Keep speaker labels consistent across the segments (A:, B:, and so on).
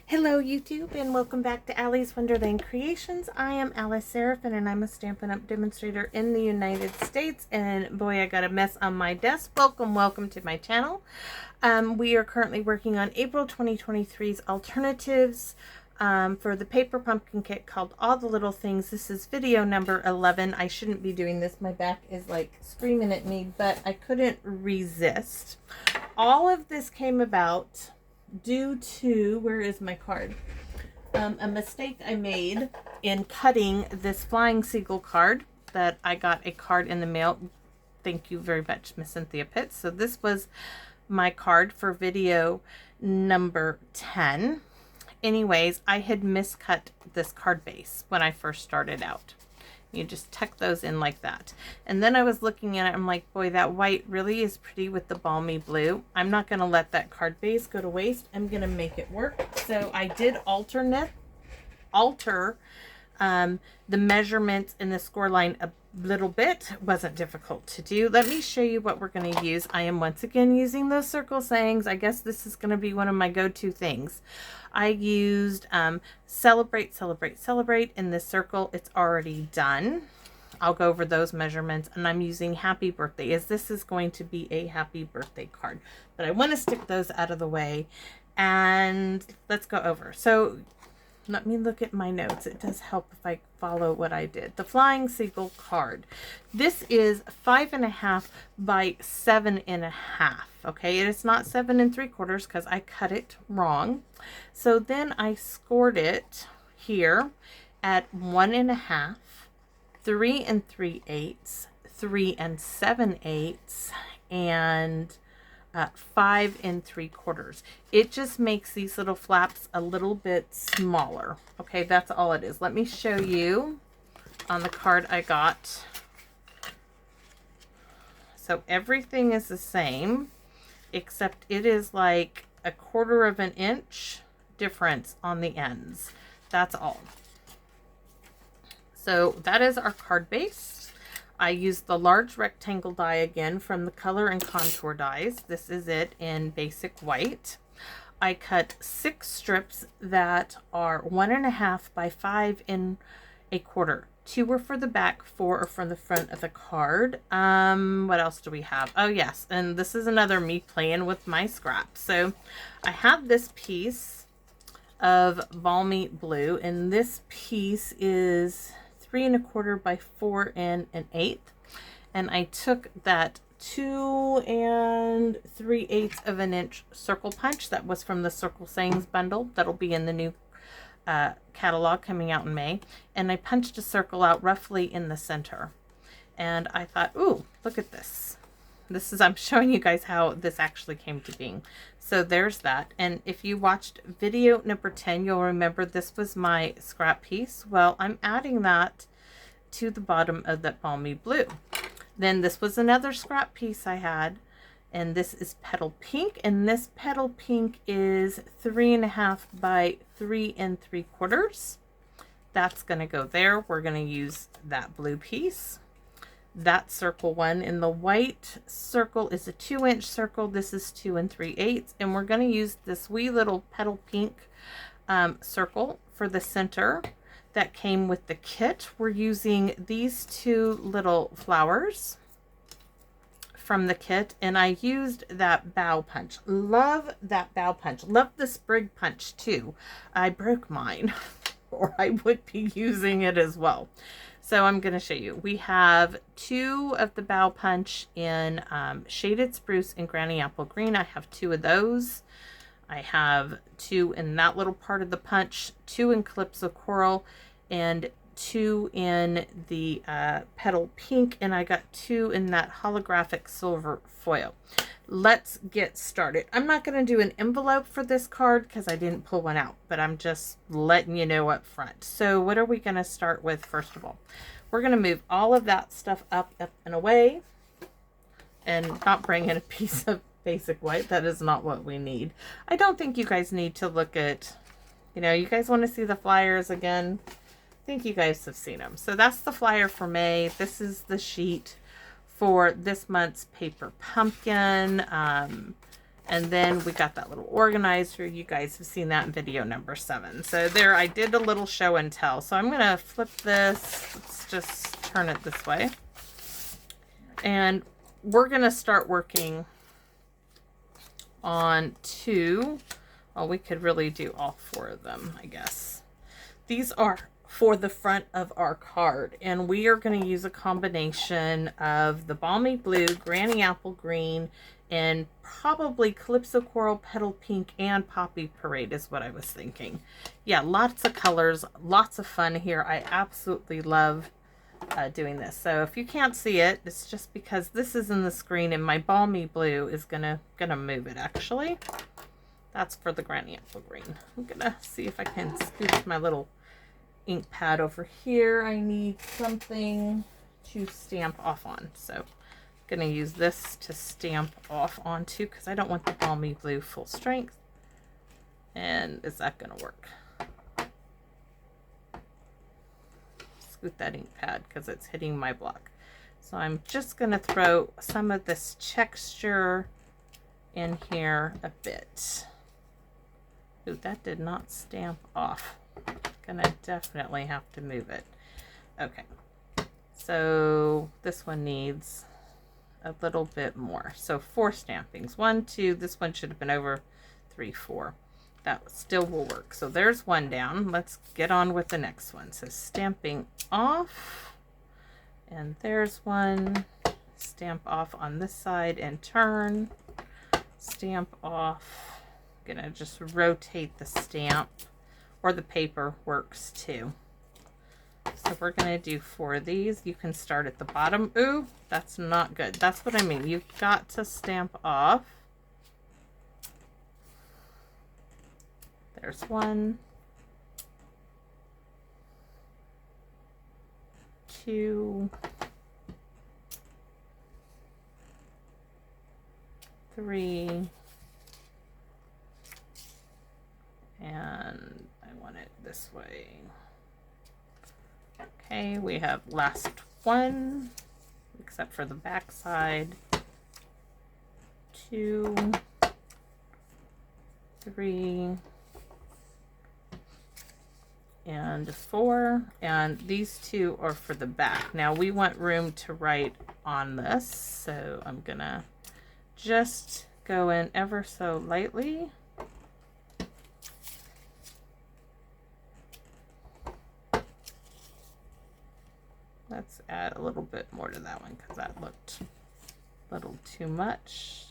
A: Hello YouTube and welcome back to Allie's Wonderland Creations. I am Alice Seraphin and I'm a Stampin' Up! Demonstrator in the United States, and boy, I got a mess on my desk. Welcome to my channel. We are currently working on April 2023's alternatives for the paper pumpkin kit called All the Little Things. This is video number 11. I shouldn't be doing this. My back is like screaming at me, but I couldn't resist. All of this came about due to, where is my card? A mistake I made in cutting this Flying Seagull card that I got a card in the mail. Thank you very much, Miss Cynthia Pitts. So this was my card for video number 10. Anyways, I had miscut this card base when I first started out. You just tuck those in like that. And then I was looking at it, I'm like, boy, that white really is pretty with the balmy blue. I'm not gonna let that card base go to waste. I'm gonna make it work. So I did alter the measurements in the score line a little bit. It wasn't difficult to do. Let me show you what we're going to use. I am once again using those circle sayings. I guess this is going to be one of my go-to things. I used celebrate, celebrate, celebrate in this circle. It's already done. I'll go over those measurements, and I'm using happy birthday as this is going to be a happy birthday card. But I want to stick those out of the way, and let's go over. So let me look at my notes. It does help if I follow what I did. The Flying Seagull card. This is 5.5 by 7.5. Okay, it is not 7 3/4 because I cut it wrong. So then I scored it here at 1.5, 3 3/8, 3 7/8, and 5 3/4. It just makes these little flaps a little bit smaller. Okay, that's all it is. Let me show you on the card I got. So everything is the same, except it is like 1/4 of an inch difference on the ends. That's all. So that is our card base. I used the large rectangle die again from the Color and Contour dies. This is it in basic white. I cut 6 strips that are 1.5 by 5 1/4. 2 are for the back, 4 are from the front of the card. What else do we have? Oh yes, and this is another me playing with my scraps. So I have this piece of balmy blue, and this piece is 3 1/4 by 4 1/8, and I took that 2 3/8 of an inch circle punch that was from the Circle Sayings bundle that'll be in the new catalog coming out in May, and I punched a circle out roughly in the center. And I thought, ooh, look at this. I'm showing you guys how this actually came to being. So there's that. And if you watched video number 10, you'll remember this was my scrap piece. Well, I'm adding that to the bottom of that balmy blue. Then this was another scrap piece I had, and this is Petal Pink, and this Petal Pink is 3.5 by 3 3/4. That's going to go there. We're going to use that blue piece. That circle one in the white circle is a 2-inch circle. This is 2 3/8, and we're going to use this wee little Petal Pink circle for the center that came with the kit. We're using these 2 little flowers from the kit, and I used that bow punch. Love that bow punch. Love the sprig punch too. I broke mine or I would be using it as well. So I'm going to show you. We have 2 of the bow punch in Shaded Spruce and Granny Apple Green. I have 2 of those. I have 2 in that little part of the punch, 2 in Calypso Coral, and 2 in the Petal Pink, and I got 2 in that holographic silver foil. Let's get started. I'm not going to do an envelope for this card because I didn't pull one out, but I'm just letting you know up front. So what are we going to start with first of all? We're going to move all of that stuff up and away, and not bring in a piece of basic white. That is not what we need. I don't think you guys need to look at, you guys want to see the flyers again? I think you guys have seen them. So that's the flyer for May. This is the sheet for this month's Paper Pumpkin. And then we got that little organizer. You guys have seen that in video number 7. So there, I did a little show and tell. So I'm going to flip this. Let's just turn it this way. And we're going to start working on 2. Well, we could really do all 4 of them, I guess. These are for the front of our card, and we are going to use a combination of the Balmy Blue, Granny Apple Green, and probably Calypso Coral, Petal Pink, and Poppy Parade is what I was thinking. Yeah, lots of colors, lots of fun here. I absolutely love doing this. So if you can't see it, it's just because this is in the screen and my Balmy Blue is gonna move it actually. That's for the Granny Apple Green. I'm gonna see if I can scoot my little ink pad over here. I need something to stamp off on. So I'm gonna use this to stamp off onto because I don't want the Balmy Blue full strength. And is that gonna work? Scoot that ink pad because it's hitting my block. So I'm just gonna throw some of this texture in here a bit. Ooh, that did not stamp off. Gonna definitely have to move it. Okay, so this one needs a little bit more. So 4 stampings. 1, 2, this one should have been over 3, 4. That still will work. So there's 1 down. Let's get on with the next one. So stamping off, and there's 1. Stamp off on this side and turn. Stamp off. Gonna just rotate the stamp, or the paper works too. So we're gonna do 4 of these. You can start at the bottom. Ooh, that's not good. That's what I mean. You've got to stamp off. There's 1, 2, 3, and I want it this way. Okay, we have last 1, except for the back side. 2, 3, and 4, and these 2 are for the back. Now we want room to write on this, so I'm gonna just go in ever so lightly. Let's add a little bit more to that one because that looked a little too much.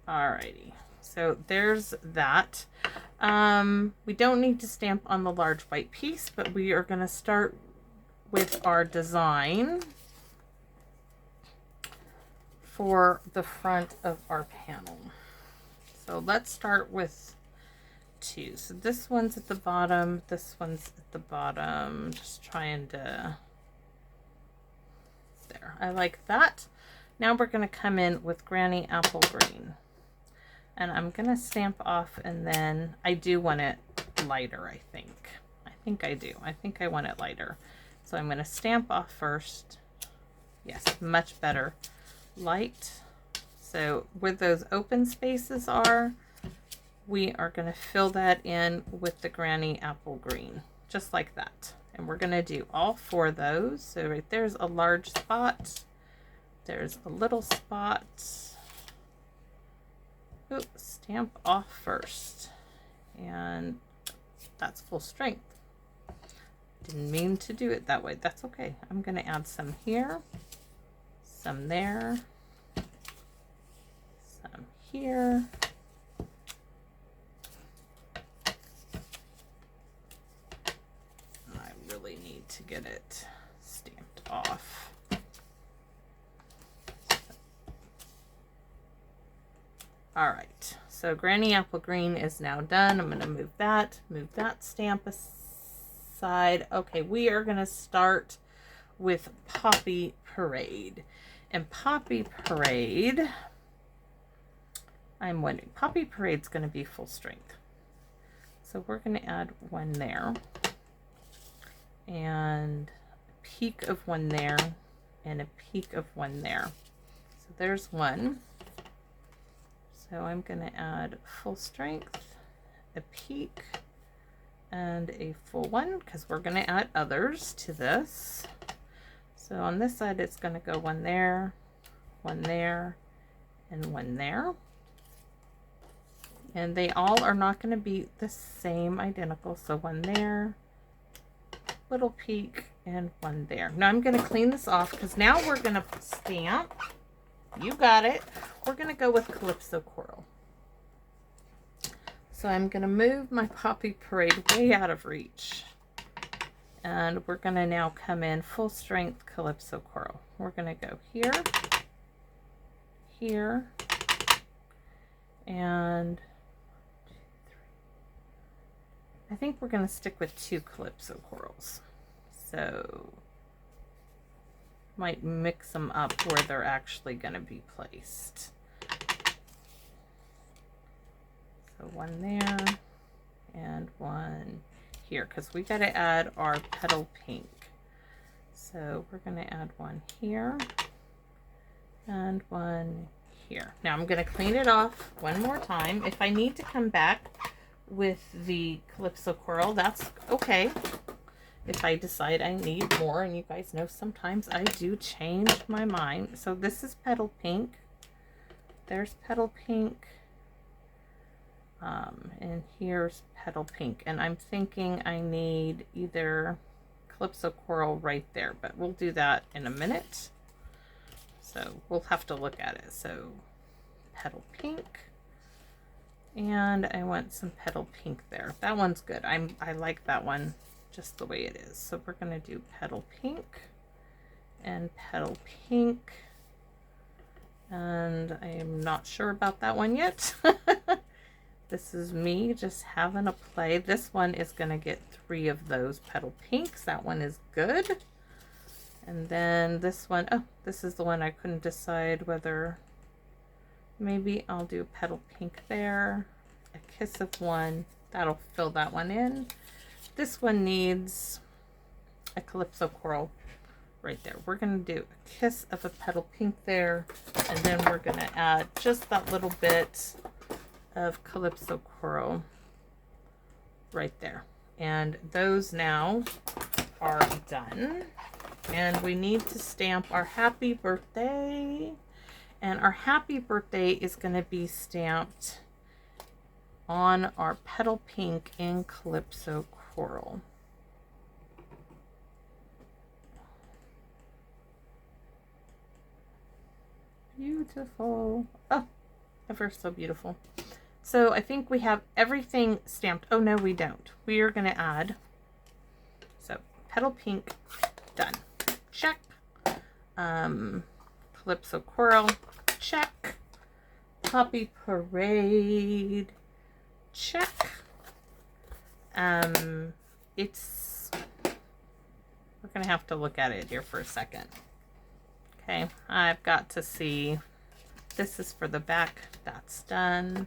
A: Alrighty, so there's that. We don't need to stamp on the large white piece, but we are going to start with our design for the front of our panel. So let's start with 2. So this one's at the bottom, this one's at the bottom. Just trying to, there, I like that. Now we're going to come in with Granny Apple Green. And I'm going to stamp off, and then I do want it lighter, I think. I think I do. I think I want it lighter. So I'm going to stamp off first. Yes, much better. Light. So where those open spaces are, we are going to fill that in with the Granny Apple Green, just like that. And we're going to do all 4 of those. So right there's a large spot. There's a little spot. Ooh, stamp off first. And that's full strength. Didn't mean to do it that way. That's okay. I'm going to add some here, some there, some here. I really need to get it stamped off. All right, so Granny Apple Green is now done. I'm going to move that stamp aside. Okay, we are going to start with Poppy Parade. And Poppy Parade I'm wondering, Poppy Parade's going to be full strength. So we're going to add one there. And a peak of one there. And a peak of one there. So there's one. So I'm going to add full strength, a peak, and a full one, because we're going to add others to this. So on this side, it's going to go one there, and one there. And they all are not going to be the same identical. So one there, little peak, and one there. Now I'm going to clean this off because now we're going to stamp. You got it. We're going to go with Calypso Coral. So I'm going to move my Poppy Parade way out of reach. And we're going to now come in full strength Calypso Coral. We're going to go here, here, and I think we're going to stick with 2 Calypso Corals. So might mix them up where they're actually going to be placed. So one there and one here, because we got to add our petal pink. So we're going to add one here and one here. Now I'm going to clean it off one more time. If I need to come back with the Calypso Coral, that's okay. If I decide I need more, and you guys know sometimes I do change my mind. So this is petal pink. There's petal pink. And here's petal pink. And I'm thinking I need either Calypso Coral right there, but we'll do that in a minute. So we'll have to look at it. So petal pink. And I want some petal pink there. That one's good. I like that one just the way it is. So we're going to do petal pink and petal pink. And I am not sure about that one yet. This is me just having a play. This one is going to get 3 of those petal pinks. That one is good. And then this one, oh, this is the one I couldn't decide whether, maybe I'll do petal pink there, a kiss of one. That'll fill that one in. This one needs a Calypso Coral right there. We're going to do a kiss of a petal pink there, and then we're going to add just that little bit of Calypso Coral right there. And those now are done. And we need to stamp our happy birthday. And our happy birthday is going to be stamped on our petal pink in Calypso Coral. Beautiful. Oh, ever so beautiful. So I think we have everything stamped. Oh no, we don't. We are going to add, so petal pink, done. Check. Calypso Coral, check. Poppy Parade, check. It's, we're going to have to look at it here for a second. Okay, I've got to see, this is for the back, that's done.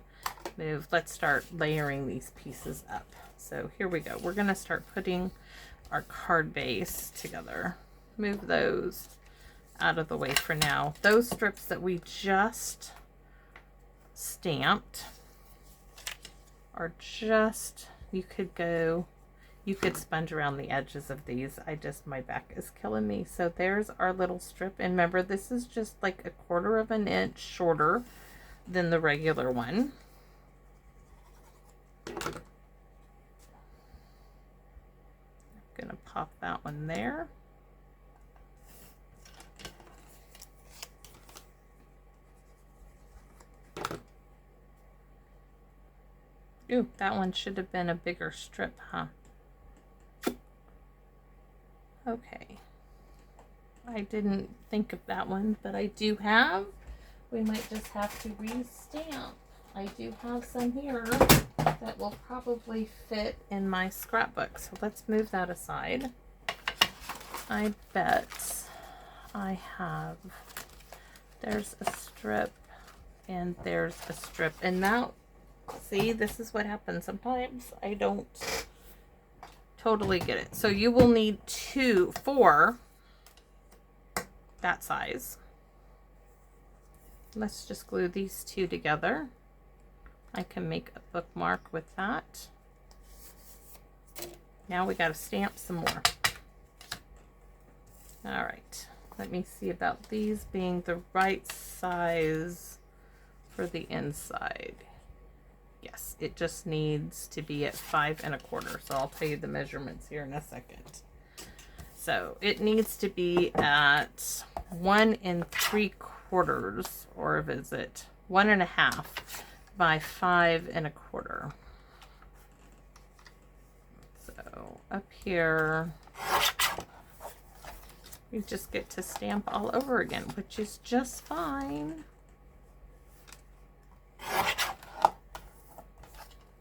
A: Move, let's start layering these pieces up. So here we go. We're going to start putting our card base together. Move those out of the way for now. Those strips that we just stamped are just, you could sponge around the edges of these. My back is killing me. So there's our little strip. And remember, this is just like 1/4 of an inch shorter than the regular one. I'm gonna pop that one there. Ooh, that one should have been a bigger strip, huh? Okay. I didn't think of that one, but I do have. We might just have to re-stamp. I do have some here that will probably fit in my scrapbook. So let's move that aside. I bet I have, there's a strip And there's a strip. And now, see, this is what happens sometimes. I don't totally get it. So you will need 4 that size. Let's just glue these 2 together. I can make a bookmark with that. Now we got to stamp some more. All right, let me see about these being the right size for the inside. Yes, it just needs to be at 5 1/4. So I'll tell you the measurements here in a second. So it needs to be at 1 3/4, or is it 1 1/2 by 5 1/4. So up here, we just get to stamp all over again, which is just fine.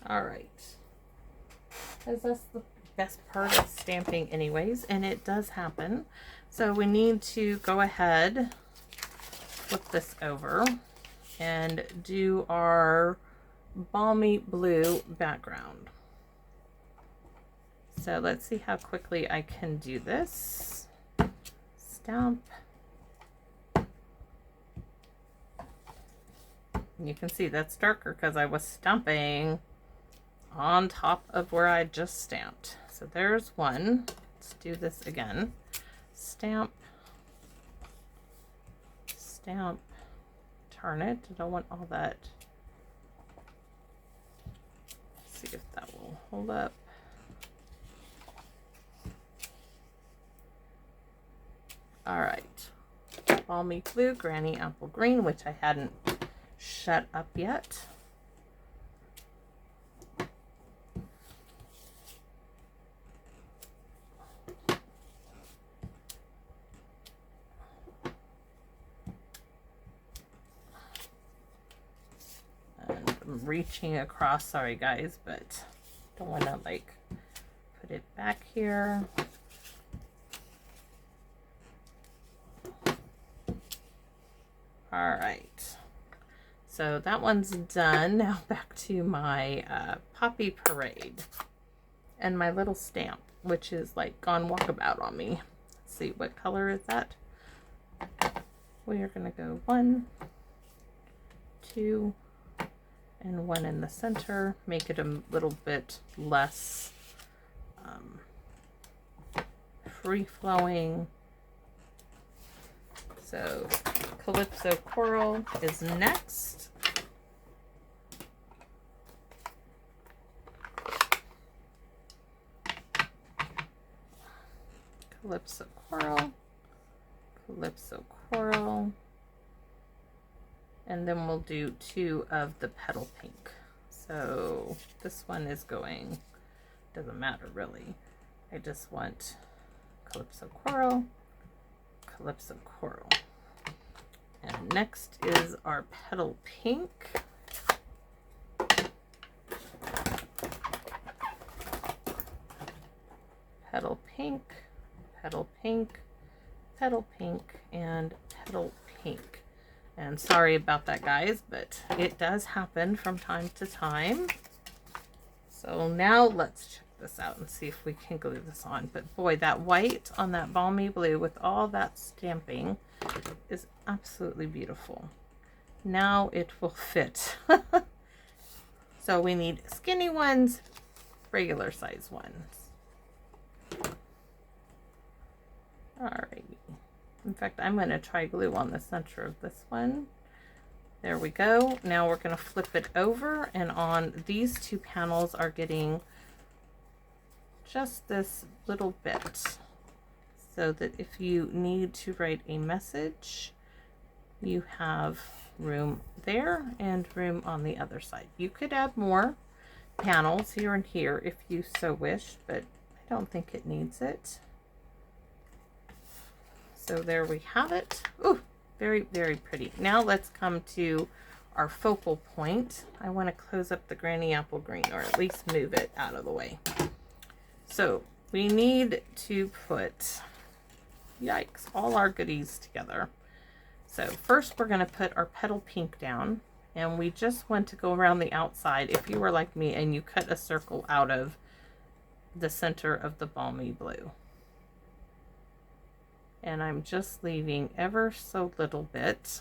A: All right, because that's the best part of stamping anyways, and it does happen. So we need to go ahead, flip this over, and do our balmy blue background. So let's see how quickly I can do this. Stamp. You can see that's darker because I was stamping on top of where I just stamped. So there's one. Let's do this again. Stamp, stamp, turn it. I don't want all that. Let's see if that will hold up. All right, balmy blue, granny apple green, which I hadn't shut up yet. And I'm reaching across, sorry guys, but don't want to like put it back here. All right, so that one's done. Now back to my Poppy Parade and my little stamp, which is like gone walkabout on me. Let's see, what color is that? We are gonna go 1, 2, and 1 in the center. Make it a little bit less free-flowing. So Calypso Coral is next. Calypso Coral, Calypso Coral, and then we'll do 2 of the Petal Pink. So this one is going, doesn't matter really. I just want Calypso Coral, Calypso Coral. And next is our Petal Pink. Petal Pink, Petal Pink, Petal Pink, and Petal Pink. And sorry about that, guys, but it does happen from time to time. So now let's check this out and see if we can glue this on. But boy, that white on that balmy blue with all that stamping is absolutely beautiful. Now it will fit. So we need skinny ones, regular size ones. Alrighty. In fact, I'm going to try glue on the center of this one. There we go. Now we're going to flip it over, and on these 2 panels are getting just this little bit, so that if you need to write a message, you have room there and room on the other side. You could add more panels here and here if you so wish, but I don't think it needs it. So there we have it. Ooh, very, very pretty. Now let's come to our focal point. I want to close up the granny apple green, or at least move it out of the way. So we need to put, yikes, all our goodies together. So first we're going to put our Petal Pink down, And we just want to go around the outside if you were like me and you cut a circle out of the center of the Balmy Blue. And I'm just leaving ever so little bit.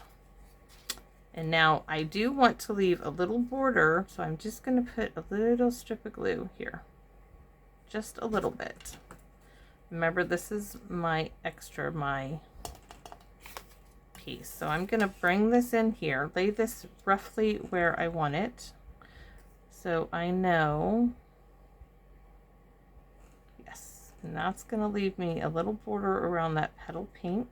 A: And now I do want to leave a little border, so I'm just going to put a little strip of glue here. Just a little bit. Remember, this is my piece. So I'm going to bring this in here, lay this roughly where I want it. So I know, yes, and that's going to leave me a little border around that petal pink.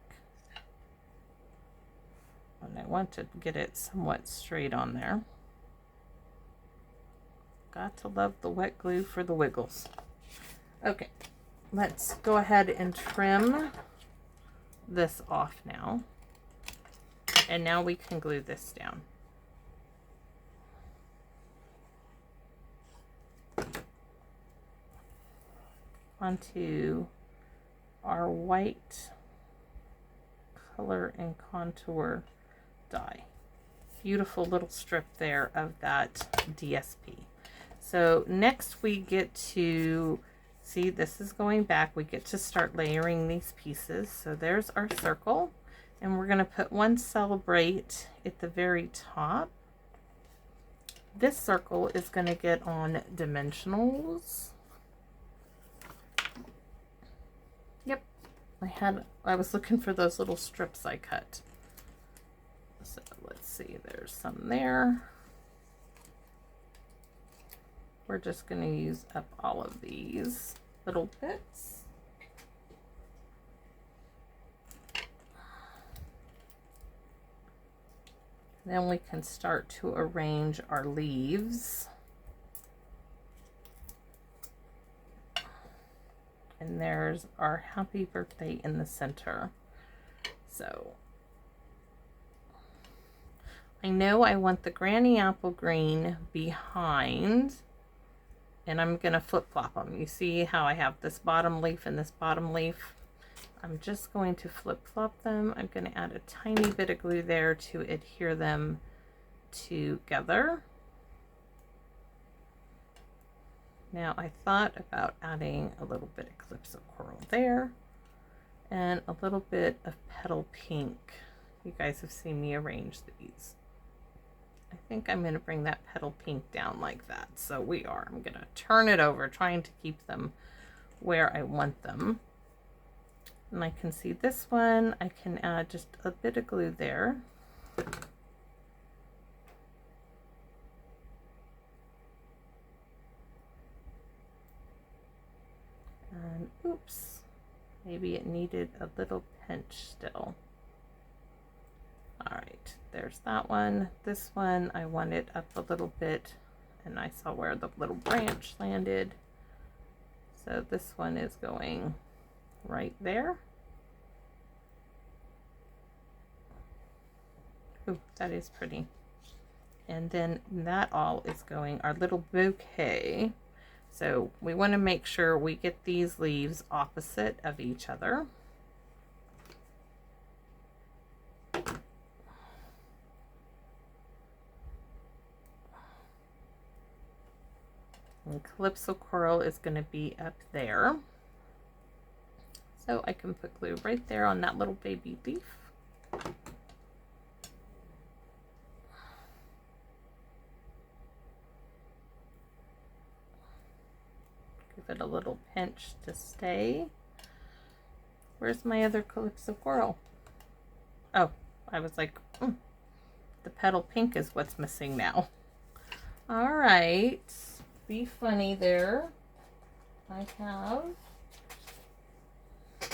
A: And I want to get it somewhat straight on there. Got to love the wet glue for the wiggles. Okay, let's go ahead and trim this off now. And now we can glue this down. Onto our white color and contour die. Beautiful little strip there of that DSP. So next we get to see, this is going back. We get to start layering these pieces. So there's our circle, and we're going to put one Celebrate at the very top. This circle is going to get on dimensionals. Yep, I was looking for those little strips I cut. So let's see, there's some there. We're just going to use up all of these little bits. Then we can start to arrange our leaves. And there's our happy birthday in the center. So I know I want the Granny Apple Green behind, and I'm going to flip-flop them. You see how I have this bottom leaf and this bottom leaf? I'm just going to flip-flop them. I'm going to add a tiny bit of glue there to adhere them together. Now I thought about adding a little bit of Calypso Coral there and a little bit of Petal Pink. You guys have seen me arrange these. I think I'm going to bring that Petal Pink down like that. So I'm going to turn it over, trying to keep them where I want them. And I can see this one, I can add just a bit of glue there. And oops, maybe it needed a little pinch still. All right, there's that one. This one, I want it up a little bit, and I saw where the little branch landed. So this one is going right there. Ooh, that is pretty. And then that all is going, our little bouquet. So we want to make sure we get these leaves opposite of each other. And Calypso Coral is going to be up there. So I can put glue right there on that little baby leaf. Give it a little pinch to stay. Where's my other Calypso Coral? Oh, I was like, the Petal Pink is what's missing now. All right. Be funny there. I have.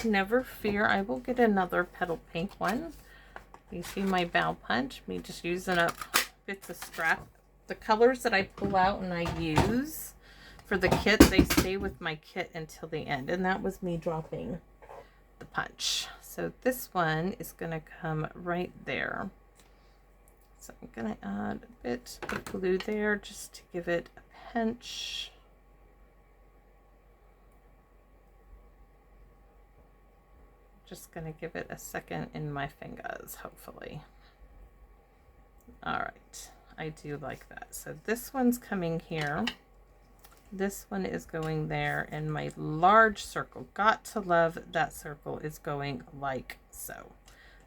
A: Never fear, I will get another Petal Pink one. You see my bow punch, me just using up bits of scrap. The colors that I pull out and I use for the kit, they stay with my kit until the end. And that was me dropping the punch. So this one is going to come right there. So I'm going to add a bit of glue there just to give it a pinch. Just going to give it a second in my fingers, hopefully. All right. I do like that. So this one's coming here. This one is going there, and my large circle, got to love that circle, is going like so.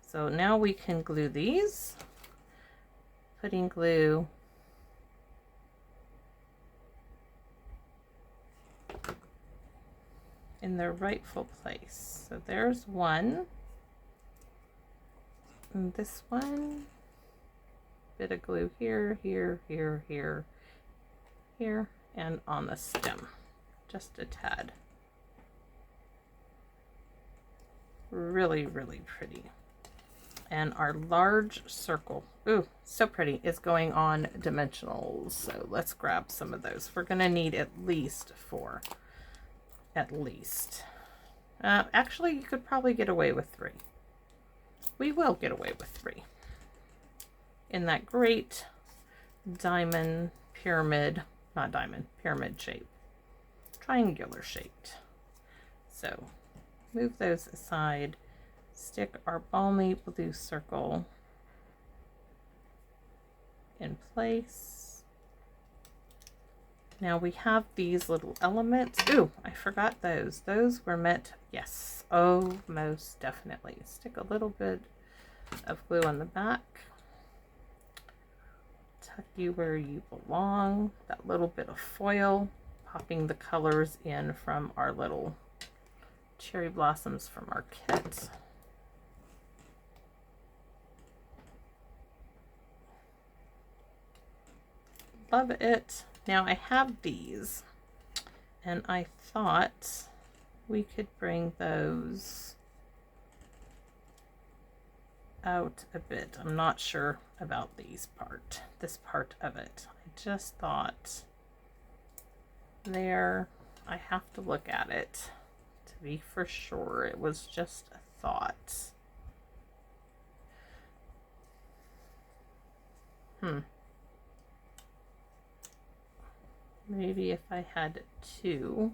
A: So now we can glue these. Putting glue in their rightful place. So there's one. And this one. Bit of glue here, here, here, here, here, and on the stem. Just a tad. Really, really pretty. And our large circle, ooh, so pretty, is going on dimensionals. So let's grab some of those. We're gonna need at least 4. At least. Actually, you could probably get away with 3. We will get away with 3. In that great diamond pyramid, not diamond, pyramid shape. Triangular shaped. So move those aside. Stick our balmy blue circle in place. Now we have these little elements. Ooh, I forgot those. Those were meant, yes, oh, most definitely. Stick a little bit of glue on the back. Tuck you where you belong. That little bit of foil, popping the colors in from our little cherry blossoms from our kit. Love it. Now I have these, and I thought we could bring those out a bit. I'm not sure about this part of it. I just thought there, I have to look at it to be for sure. It was just a thought. Maybe if I had 2.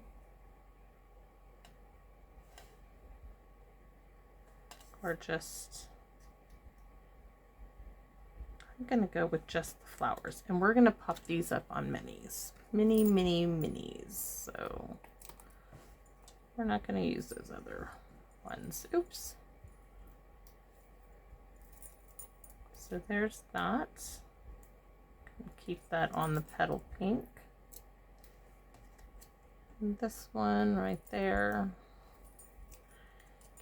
A: Or just, I'm going to go with just the flowers. And we're going to pop these up on minis. Mini, mini, minis. So we're not going to use those other ones. Oops. So there's that. Keep that on the petal pink. And this one right there.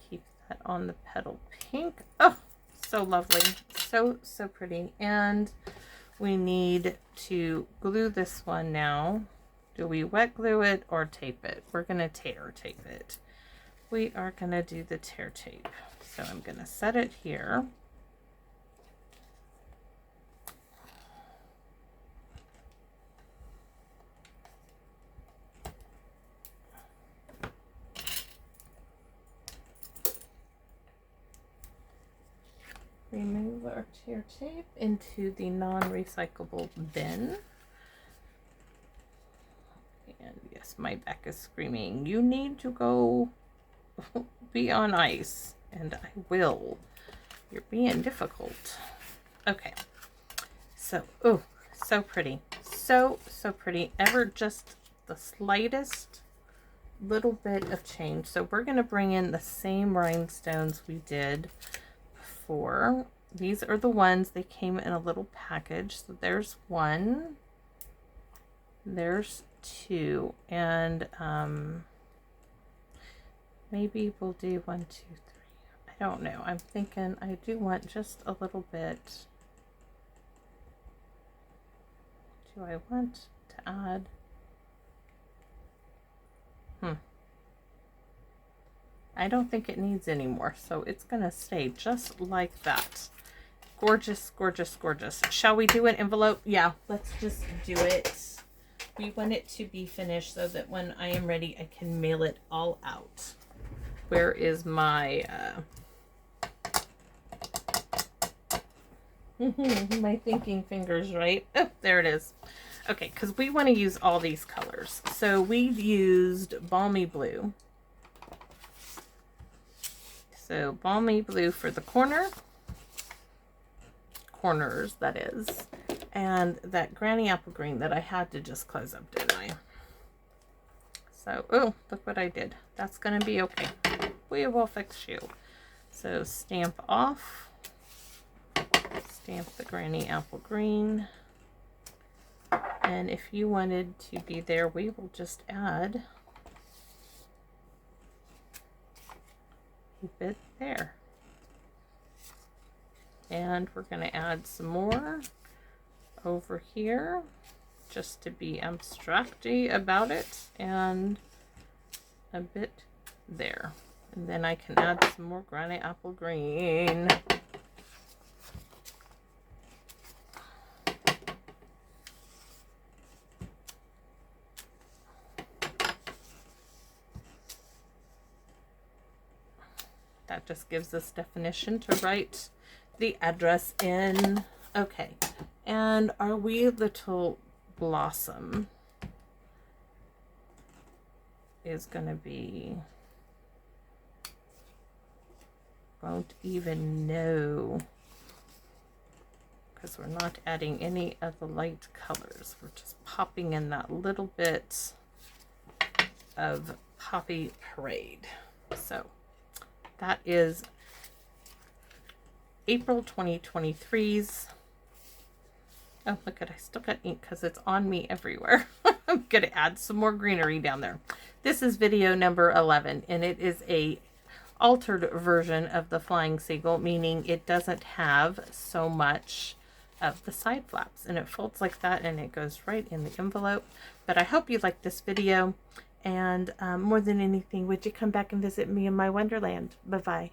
A: Keep that on the petal pink. Oh, so lovely. So, so pretty. And we need to glue this one now. Do we wet glue it or tape it? We're going to tear tape it. We are going to do the tear tape. So I'm going to set it here. Remove our tear tape into the non-recyclable bin. And yes, my back is screaming, you need to go be on ice. And I will. You're being difficult. Okay. So, oh, so pretty. So, so pretty. Ever just the slightest little bit of change. So we're going to bring in the same rhinestones we did before. These are the ones, they came in a little package. So there's 1. There's 2. And maybe we'll do 1, 2, 3. I don't know. I'm thinking I do want just a little bit. Do I want to add? I don't think it needs any more, so it's gonna stay just like that. Gorgeous, gorgeous, gorgeous. Shall we do an envelope? Yeah, let's just do it. We want it to be finished so that when I am ready, I can mail it all out. Where is my my thinking fingers, right? Oh, there it is. Okay, because we want to use all these colors. So we used Balmy Blue. So Balmy Blue for the corners, that is. and that Granny Apple Green that I had to just close up, didn't I? So, oh, look what I did. That's going to be okay. We will fix you. So stamp off, stamp the Granny Apple Green. And if you wanted to be there, we will just add a bit there. And we're going to add some more over here just to be abstracty about it, and a bit there. And then I can add some more Granny Apple Green. That just gives us definition to write the address in. Okay, and our wee little blossom is going to be, won't even know, because we're not adding any of the light colors. We're just popping in that little bit of Poppy Parade. So that is April 2023's. Oh, look at, I still got ink because it's on me everywhere. I'm going to add some more greenery down there. This is video number 11, and it is a altered version of the Flying Seagull, meaning it doesn't have so much of the side flaps, and it folds like that, and it goes right in the envelope. But I hope you liked this video, and more than anything, would you come back and visit me in my Wonderland? Bye-bye.